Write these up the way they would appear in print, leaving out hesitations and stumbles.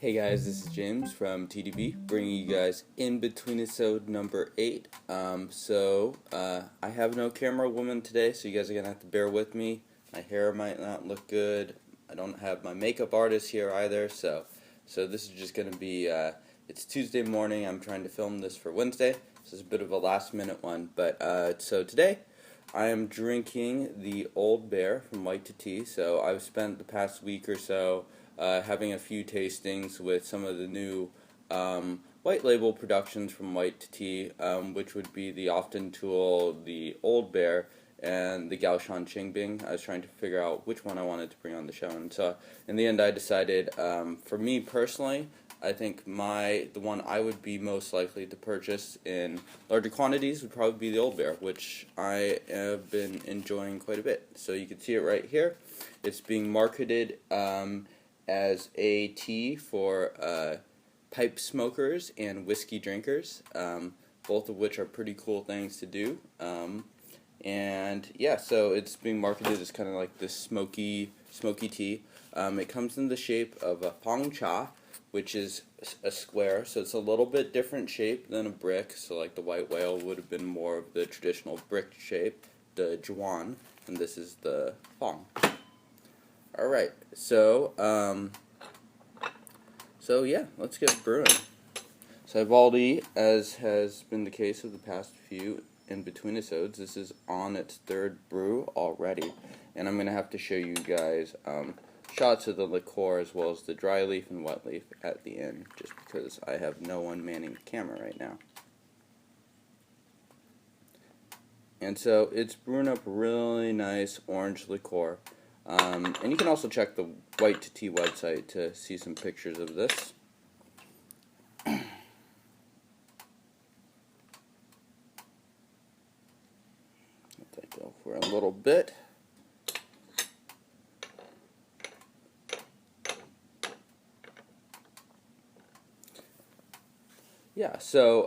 Hey guys, this is James from TeaDB, bringing you guys InBetweenIsode number 8. I have no camera woman today, so you guys are going to have to bear with me. My hair might not look good. I don't have my makeup artist here either, so this is just going to be, it's Tuesday morning. I'm trying to film this for Wednesday. This is a bit of a last minute one, but so today I am drinking the Old Bear from White2Tea. So I've spent the past week or so having a few tastings with some of the new white label productions from White2Tea, which would be the Often Tool, the Old Bear, and the Gaoshan Qingbing. I was trying to figure out which one I wanted to bring on the show, and so in the end I decided, for me personally, I think the one I would be most likely to purchase in larger quantities would probably be the Old Bear, which I have been enjoying quite a bit. So you can see it right here. It's being marketed as a tea for pipe smokers and whiskey drinkers, both of which are pretty cool things to do. And yeah, so it's being marketed as kind of like this smoky tea. It comes in the shape of a Fang Cha, which is a square, so it's a little bit different shape than a brick. So like the white whale would have been more of the traditional brick shape, the Juan, and this is the Fang. Alright, so yeah, let's get brewing. So I've already, as has been the case of the past few InBetweenIsodes, this is on its third brew already, and I'm going to have to show you guys shots of the liqueur as well as the dry leaf and wet leaf at the end, just because I have no one manning the camera right now. And so it's brewing up really nice orange liqueur. And you can also check the White2Tea website to see some pictures of this. Let that go for a little bit. Yeah, so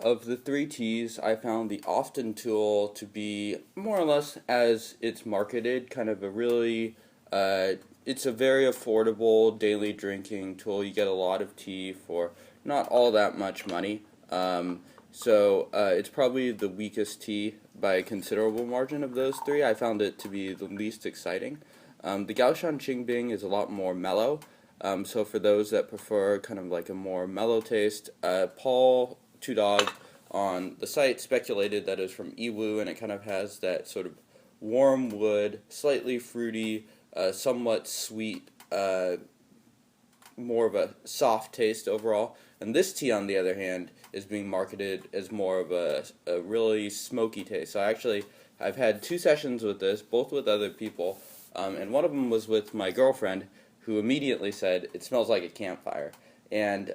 of the three teas, I found the Often Tool to be more or less as it's marketed, kind of a really, it's a very affordable daily drinking tool. You get a lot of tea for not all that much money. It's probably the weakest tea by a considerable margin of those three. I found it to be the least exciting. The Gaoshan Qingbing is a lot more mellow. So for those that prefer kind of like a more mellow taste, Paul Two Dog on the site speculated that it was from Iwu, and it kind of has that sort of warm wood, slightly fruity, somewhat sweet, more of a soft taste overall. And this tea, on the other hand, is being marketed as more of a really smoky taste. So I've had two sessions with this, both with other people, and one of them was with my girlfriend, who immediately said, it smells like a campfire. And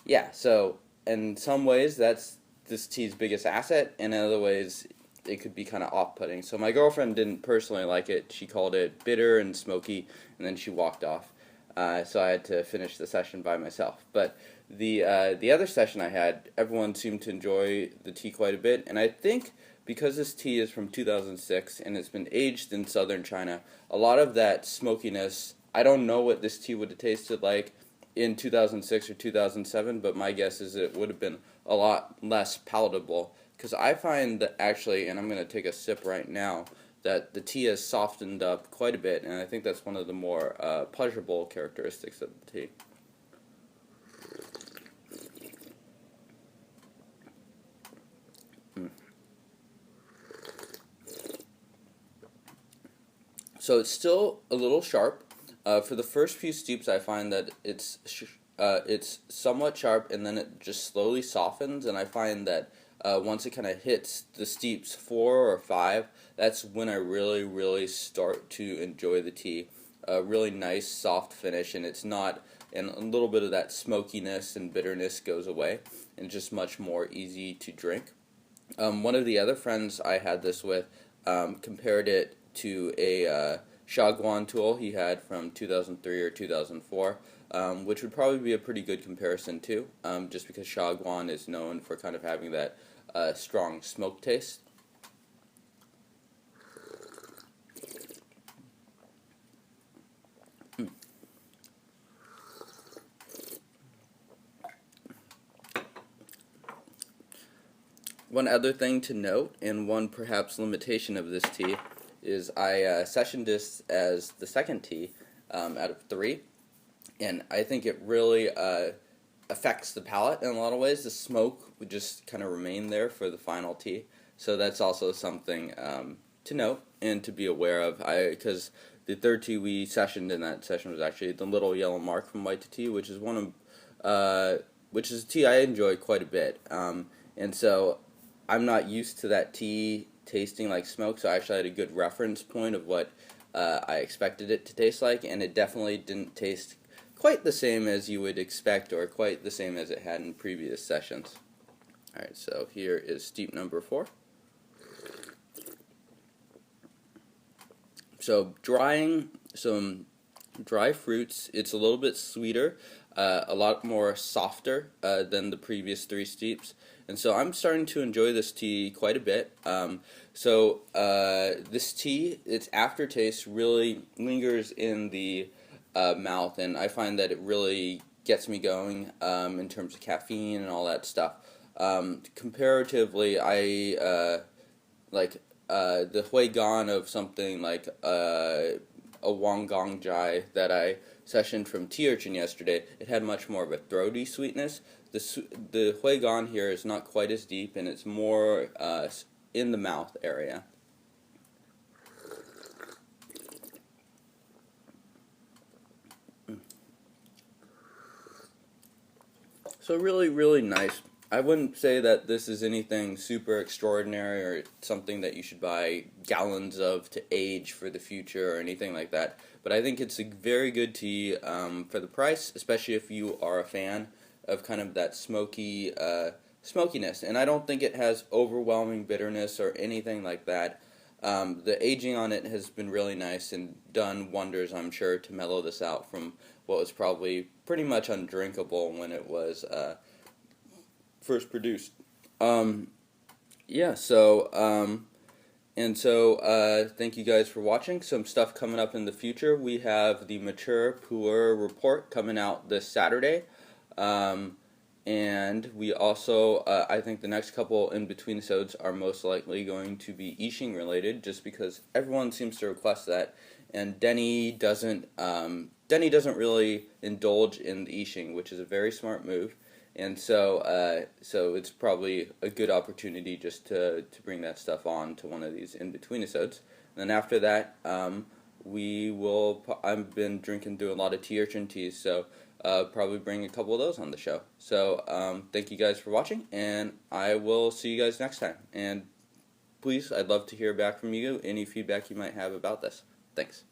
yeah, so in some ways that's this tea's biggest asset, and in other ways it could be kind of off-putting. So my girlfriend didn't personally like it. She called it bitter and smoky, and then she walked off. So I had to finish the session by myself. But the other session I had, everyone seemed to enjoy the tea quite a bit, and I think because this tea is from 2006 and it's been aged in southern China, a lot of that smokiness, I don't know what this tea would have tasted like in 2006 or 2007, but my guess is it would have been a lot less palatable, because I find that actually, and I'm going to take a sip right now, that the tea has softened up quite a bit, and I think that's one of the more pleasurable characteristics of the tea. So it's still a little sharp. For the first few steeps, I find that it's somewhat sharp, and then it just slowly softens. And I find that once it kind of hits the steeps 4 or 5, that's when I really, really start to enjoy the tea. A really nice, soft finish, and it's not, and a little bit of that smokiness and bitterness goes away, and just much more easy to drink. One of the other friends I had this with compared it to a Shaguan tool he had from 2003 or 2004, which would probably be a pretty good comparison too, just because Shaguan is known for kind of having that strong smoke taste. One other thing to note, and one perhaps limitation of this tea, is I sessioned this as the second tea out of 3, and I think it really affects the palate in a lot of ways. The smoke would just kind of remain there for the final tea, so that's also something to note and to be aware of. Because the third tea we sessioned in that session was actually the Little Yellow Mark from White2Tea, which is a tea I enjoy quite a bit, and so I'm not used to that tea tasting like smoke, so I actually had a good reference point of what I expected it to taste like, and it definitely didn't taste quite the same as you would expect, or quite the same as it had in previous sessions. Alright, so here is steep number 4. So drying some dry fruits, it's a little bit sweeter, a lot more softer than the previous 3 steeps, and so I'm starting to enjoy this tea quite a bit. This tea, its aftertaste really lingers in the mouth, and I find that it really gets me going in terms of caffeine and all that stuff. Comparatively, I like the hui gan of something like a Wang Gong Jai that I sessioned from Tea Urchin yesterday. It had much more of a throaty sweetness. The hui gan here is not quite as deep, and it's more in the mouth area. So really, really nice. I wouldn't say that this is anything super extraordinary or something that you should buy gallons of to age for the future or anything like that. But I think it's a very good tea for the price, especially if you are a fan of kind of that smoky smokiness. And I don't think it has overwhelming bitterness or anything like that. The aging on it has been really nice and done wonders, I'm sure, to mellow this out from what was probably pretty much undrinkable when it was first produced. Thank you guys for watching. Some stuff coming up in the future. We have the Mature Pu'erh report coming out this Saturday. And we also, I think the next couple InBetweenIsodes are most likely going to be Yixing related, just because everyone seems to request that, and Denny doesn't really indulge in the Yixing, which is a very smart move, and so it's probably a good opportunity just to bring that stuff on to one of these InBetweenIsodes. And then after that, I've been drinking through a lot of tea urchin teas, so probably bring a couple of those on the show. So thank you guys for watching, and I will see you guys next time. And please, I'd love to hear back from you, any feedback you might have about this. Thanks.